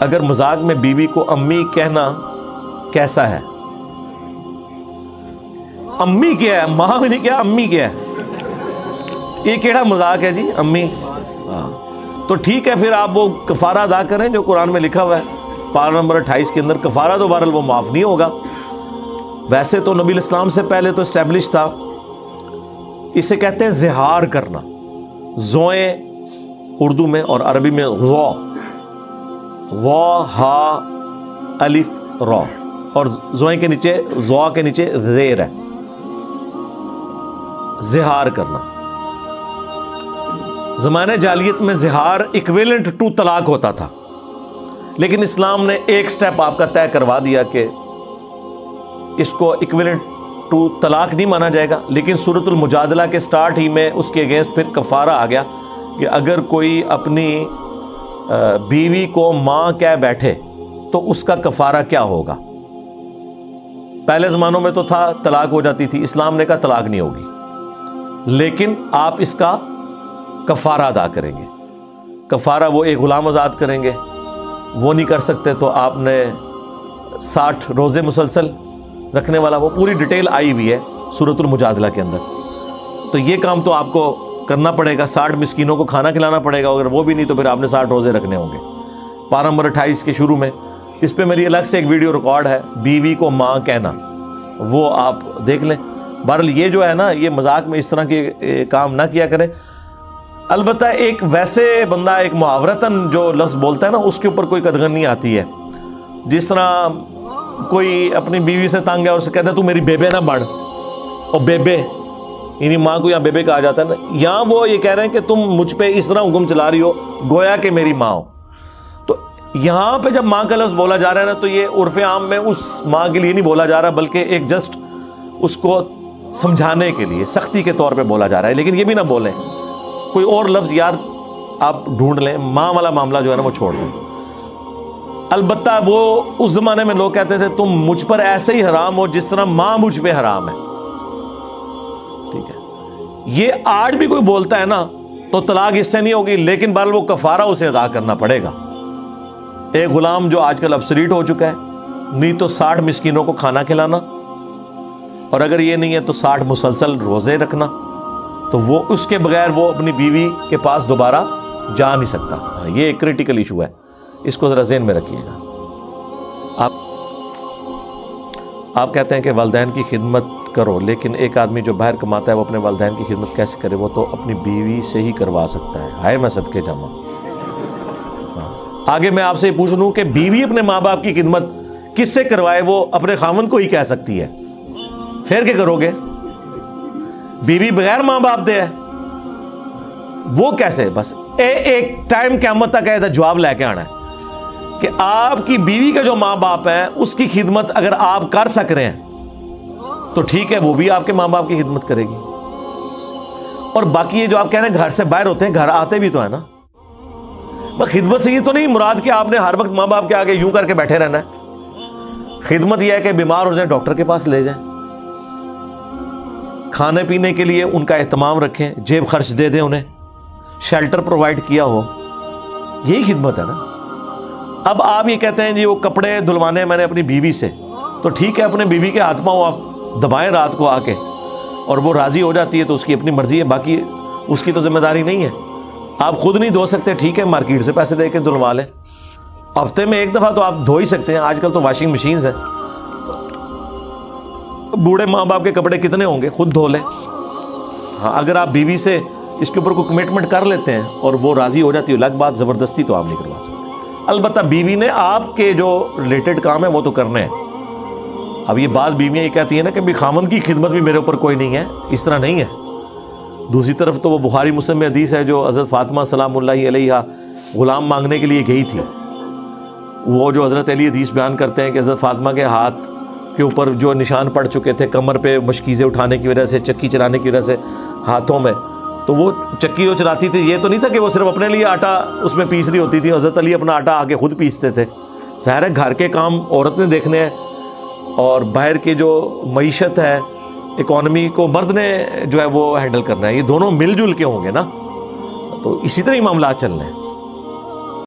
اگر مذاق میں بیوی کو امی کہنا کیسا ہے؟ امی کیا ہے؟ ماں بھی نہیں کیا، امی کیا ہے؟ یہ کیڑا مذاق ہے جی امی؟ تو ٹھیک ہے، پھر آپ وہ کفارہ ادا کریں جو قرآن میں لکھا ہوا ہے پارہ نمبر 28 کے اندر۔ کفارہ تو بہرحال وہ معاف نہیں ہوگا، ویسے تو نبی الاسلام سے پہلے تو اسٹیبلش تھا۔ اسے کہتے ہیں زہار کرنا، زوئیں اردو میں اور عربی میں غو، غو ہا الف را، اور زوئیں کے نیچے، زوا کے نیچے زیر ہے، زہار کرنا۔ زمانہ جاہلیت میں زہار ایکویلنٹ ٹو طلاق ہوتا تھا، لیکن اسلام نے ایک سٹیپ آپ کا طے کروا دیا کہ اس کو ایکویلنٹ ٹو طلاق نہیں مانا جائے گا، لیکن سورۃ المجادلہ کے سٹارٹ ہی میں اس کے اگینسٹ پھر کفارہ آ گیا کہ اگر کوئی اپنی بیوی کو ماں کہہ بیٹھے تو اس کا کفارہ کیا ہوگا۔ پہلے زمانوں میں تو تھا طلاق ہو جاتی تھی، اسلام نے کہا طلاق نہیں ہوگی، لیکن آپ اس کا کفارہ ادا کریں گے۔ کفارہ وہ ایک غلام آزاد کریں گے، وہ نہیں کر سکتے تو آپ نے 60 روزے مسلسل رکھنے والا، وہ پوری ڈیٹیل آئی ہوئی ہے سورۃ المجادلہ کے اندر۔ تو یہ کام تو آپ کو کرنا پڑے گا، 60 مسکینوں کو کھانا کھلانا پڑے گا، اگر وہ بھی نہیں تو پھر آپ نے 60 روزے رکھنے ہوں گے۔ پارہ نمبر 28 کے شروع میں اس پہ میری الگ سے ایک ویڈیو ریکارڈ ہے، بیوی کو ماں کہنا، وہ آپ دیکھ لیں۔ بہرحال یہ جو ہے نا، یہ مذاق میں اس طرح کے کام نہ کیا کریں۔ البتہ ایک ویسے بندہ ایک محاورتاً جو لفظ بولتا ہے نا، اس کے اوپر کوئی قدغن نہیں آتی ہے۔ جس طرح کوئی اپنی بیوی سے تنگ ہے اور اسے کہتا ہے تو میری بیبے نہ بڑھ، اور بیبے یعنی ماں کو یہاں بیبے کہا جاتا ہے نا، یہاں وہ یہ کہہ رہے ہیں کہ تم مجھ پہ اس طرح حکم چلا رہی ہو گویا کہ میری ماں ہو۔ تو یہاں پہ جب ماں کا لفظ بولا جا رہا ہے نا، تو یہ عرف عام میں اس ماں کے لیے نہیں بولا جا رہا، بلکہ ایک جسٹ اس کو سمجھانے کے لیے سختی کے طور پہ بولا جا رہا ہے۔ لیکن یہ بھی نہ بولیں کوئی اور لفظ، یار آپ ڈھونڈ لیں، ماں والا معاملہ جو ہے نا وہ چھوڑ دیں۔ البتہ وہ اس زمانے میں لوگ کہتے تھے تم مجھ پر ایسے ہی حرام ہو جس طرح ماں مجھ پہ حرام ہے، ٹھیک ہے۔ یہ آج بھی کوئی بولتا ہے نا تو طلاق اس سے نہیں ہوگی، لیکن بہرحال وہ کفارہ اسے ادا کرنا پڑے گا۔ ایک غلام جو آج کل ابسلیٹ ہو چکا ہے، نہیں تو 60 مسکینوں کو کھانا کھلانا، اور اگر یہ نہیں ہے تو 60 مسلسل روزے رکھنا، تو وہ اس کے بغیر وہ اپنی بیوی کے پاس دوبارہ جا نہیں سکتا۔ یہ ایک کریٹیکل ایشو ہے، اس کو ذرا ذہن میں رکھیے گا۔ آپ کہتے ہیں کہ والدین کی خدمت کرو، لیکن ایک آدمی جو باہر کماتا ہے وہ اپنے والدین کی خدمت کیسے کرے؟ وہ تو اپنی بیوی سے ہی کروا سکتا ہے۔ ہائے میں صدقے جاواں۔ آگے میں آپ سے یہ پوچھ لوں کہ بیوی اپنے ماں باپ کی خدمت کس سے کروائے؟ وہ اپنے خاوند کو ہی کہہ سکتی ہے، پھر کیا کرو گے؟ بیوی بغیر ماں باپ دے ہے، وہ کیسے؟ بس ایک ٹائم قیامت تک ہے جواب لے کے آنا ہے کہ آپ کی بیوی کا جو ماں باپ ہے اس کی خدمت اگر آپ کر سک رہے ہیں تو ٹھیک ہے، وہ بھی آپ کے ماں باپ کی خدمت کرے گی۔ اور باقی یہ جو آپ کہہ رہے ہیں گھر سے باہر ہوتے ہیں، گھر آتے بھی تو ہے نا۔ بس خدمت سے یہ تو نہیں مراد کہ آپ نے ہر وقت ماں باپ کے آگے یوں کر کے بیٹھے رہنا ہے۔ خدمت یہ ہے کہ بیمار ہو جائیں ڈاکٹر کے پاس لے جائیں، کھانے پینے کے لیے ان کا اہتمام رکھیں، جیب خرچ دے دیں، انہیں شیلٹر پرووائڈ کیا ہو، یہی خدمت ہے نا۔ اب آپ یہ کہتے ہیں جی وہ کپڑے دھلوانے میں نے اپنی بیوی سے، تو ٹھیک ہے، اپنے بیوی کے ہاتھ پاؤں آپ دبائیں رات کو آ کے، اور وہ راضی ہو جاتی ہے تو اس کی اپنی مرضی ہے، باقی اس کی تو ذمہ داری نہیں ہے۔ آپ خود نہیں دھو سکتے، ٹھیک ہے، مارکیٹ سے پیسے دے کے دھلوا لیں، ہفتے میں ایک دفعہ تو آپ دھو ہی سکتے ہیں، آج کل تو واشنگ مشینز ہیں۔ بوڑھے ماں باپ کے کپڑے کتنے ہوں گے، خود دھو لیں۔ ہاں، اگر آپ بیوی سے اس کے اوپر کوئی کمٹمنٹ کر لیتے ہیں اور وہ راضی ہو جاتی ہے، الگ بات، زبردستی تو آپ نہیں کروا سکتے۔ البتہ بیوی نے آپ کے جو ریلیٹڈ کام ہے وہ تو کرنے ہیں۔ اب یہ بات بیویاں یہ کہتی ہیں نا کہ بھی خامن کی خدمت بھی میرے اوپر کوئی نہیں ہے، اس طرح نہیں ہے۔ دوسری طرف تو وہ بخاری مسلم میں حدیث ہے جو حضرت فاطمہ سلام اللہ علیہا غلام مانگنے کے لیے گئی تھی، وہ جو حضرت علی حدیث بیان کرتے ہیں کہ حضرت فاطمہ کے ہاتھ کے اوپر جو نشان پڑ چکے تھے کمر پہ مشکیزیں اٹھانے کی وجہ سے، چکی چلانے کی وجہ سے ہاتھوں میں، تو وہ چکی جو چلاتی تھی یہ تو نہیں تھا کہ وہ صرف اپنے لیے آٹا اس میں پیس رہی ہوتی تھی، حضرت علی اپنا آٹا آگے خود پیستے تھے۔ ظاہر ہے گھر کے کام عورت نے دیکھنے ہیں، اور باہر کی جو معیشت ہے، اکانومی کو مرد نے جو ہے وہ ہینڈل کرنا ہے۔ یہ دونوں مل جل کے ہوں گے نا، تو اسی طرح ہی معاملات چل رہے ہیں۔